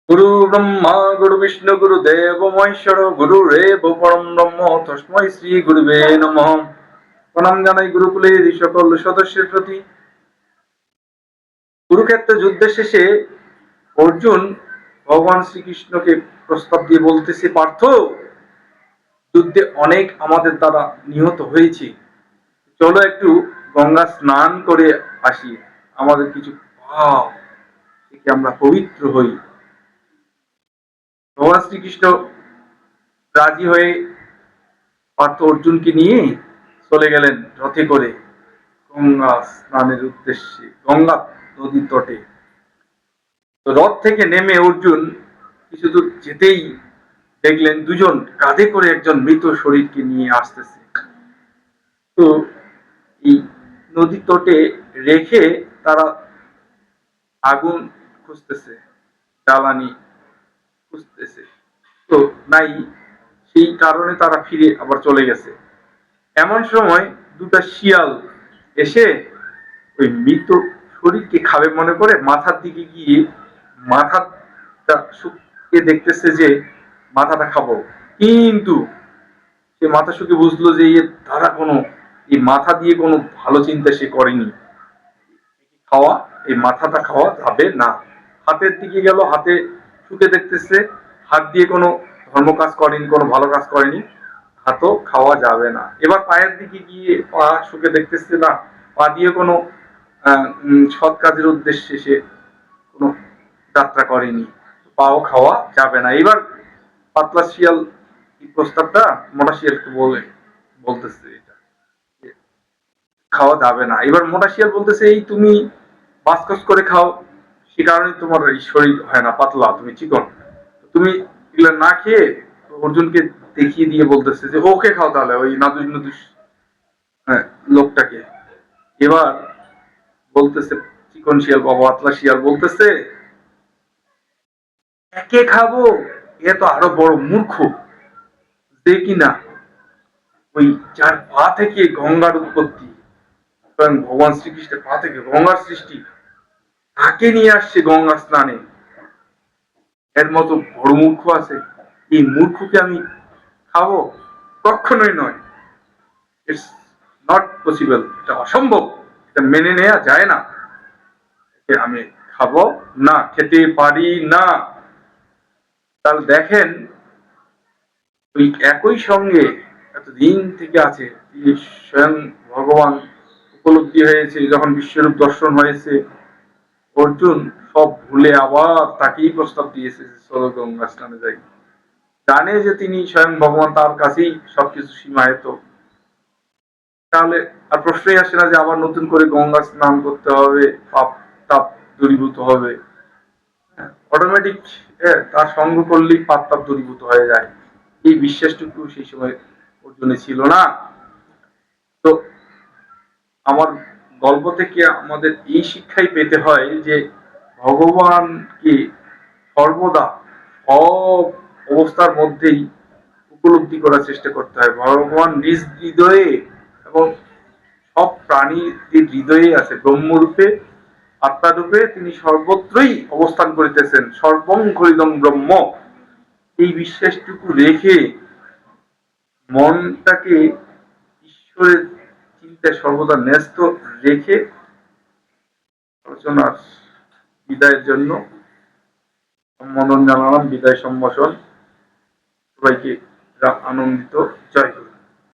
গুরু ব্রহ্মা গুরু বিষ্ণু গুরু দেব মহেশ্বর গুরু RAB পরম ব্রহ্ম তস্মৈ শ্রী গুরুবে নমঃ। প্রণাম জানাই গুরুকুলের সকল সদস্যের প্রতি। কুরুক্ষেত্র যুদ্ধের শেষে অর্জুন ভগবান শ্রীকৃষ্ণকে প্রস্তাব দিয়ে বলতেছে, পার্থ, যুদ্ধে অনেক আমাদের দ্বারা নিহত হয়েছি, চলো একটু গঙ্গা স্নান করে আসি, আমাদের কিছু পাপ থেকে আমরা পবিত্র হই। ভগবান শ্রীকৃষ্ণ রাজি হয়ে পার্থ অর্জুনকে নিয়ে চলে গেলেন রথে করে গঙ্গা স্নানের উদ্দেশ্যে, গঙ্গা নদীর তটে। তো রথ থেকে নেমে অর্জুন কিছু দূর যেতেই দেখলেন দুজন কাঁধে করে একজন মৃত শরীরকে নিয়ে আসতেছে। তো এই নদীর তটে রেখে তারা আগুন খুঁজতেছে, জ্বালানি খুঁজতেছে, তো নাই, সেই কারণে তারা ফিরে আবার চলে গেছে। এমন সময় দুটা শিয়াল এসে ওই মৃত শরীরকে খাবে মনে করে মাথার দিকে গিয়ে মাথাটা শুকিয়ে দেখতেছে যে মাথাটা খাবো, কিন্তু সে মাথা শুকে বুঝলো যে এর দ্বারা কোনো, এই মাথা দিয়ে কোনো ভালো চিন্তা সে করেনি। খাওয়া, এই মাথাটা খাওয়া যাবে না। হাতের দিকে গেল, হাতে শুকে দেখতেছে হাত দিয়ে কোনো ধর্ম কাজ করেনি, কোনো ভালো কাজ করেনি, হাতও খাওয়া যাবে না। এবার পায়ের দিকে গিয়ে পা শুকে দেখতেছে না, পা দিয়ে কোনো সৎ কাজের উদ্দেশ্যে সে কোনো যাত্রা করেনি, পাও খাওয়া যাবে না। এবার পাতলা শিয়াল এই প্রস্তাবটা মোটা শিয়ালকে বলতেছে এটা খাওয়া যাবে না। এবার মোটা শিয়াল বলতেছে, এই তুমি বাসকস করে খাও, সে কারণে তোমার এই শরীর হয় না, পাতলা, তুমি চিকন। তুমি এগুলো না খেয়ে অর্জুনকে দেখিয়ে দিয়ে বলতেছে যে ওকে খাও তাহলে, ওই নাদুস নুদুস লোকটাকে। এবার বলতেছে চিকন শিয়াল বা পাতলা শিয়াল বলতেছে, একে খাবো, এ তো আরো বড় মূর্খ, যে কিনা ওই যার পা থেকে গঙ্গার উৎপত্তি, স্বয়ং ভগবান শ্রীকৃষ্ণের পা থেকে গঙ্গার সৃষ্টি, তাকে নিয়ে আসছে গঙ্গা স্নানে। এর মতো বড় মূর্খ আছে, এই মূর্খকে আমি খাবো? কখনোই নয়, ইটস নট পসিবল, এটা অসম্ভব, এটা মেনে নেওয়া যায় না, আমি খাবো না, খেতে পারি না। তাহলে দেখেন, ওই একই সঙ্গে এতদিন থেকে আছে, তিনি স্বয়ং ভগবান উপলব্ধি হয়েছে, যখন বিশ্বরূপ দর্শন হয়েছে, অর্জুন সব ভুলে আবার তাকেই প্রস্তাব দিয়েছে চলো গঙ্গা স্নানে যাই। জানে যে তিনি স্বয়ং ভগবান, তার কাছেই সবকিছু সীমায়িত। তাহলে আর প্রশ্নই আসে না যে আবার নতুন করে গঙ্গা স্নান করতে হবে, পাপ তাপ দূরীভূত হবে। অটোমেটিক তার সঙ্গ করলেই পাপ তাপ দূরীভূত হয়ে যায়। এই বিশ্বাসটুকু সেই সময় অর্জুনে ছিল না। তো আমার গল্প থেকে আমাদের এই শিক্ষাই পেতে হয় যে ভগবানকে সর্বদা সব অবস্থার মধ্যেই উপলব্ধি করার চেষ্টা করতে হয়। ভগবান নিজ হৃদয়ে এবং সব প্রাণীদের হৃদয়ে আছে, ব্রহ্মরূপে, আত্মারূপে তিনি সর্বত্রই অবস্থান করিতেছেন, সর্বং খলিদং ব্রহ্ম। এই বিশ্বাসটুকু রেখে মনটাকে ঈশ্বরের চিন্তায় সর্বদা ন্যস্ত রেখে আলোচনার বিদায়ের জন্য সম্বোধন জানালাম, বিদায় সম্ভাষণ। সবাইকে আনন্দিত। জয়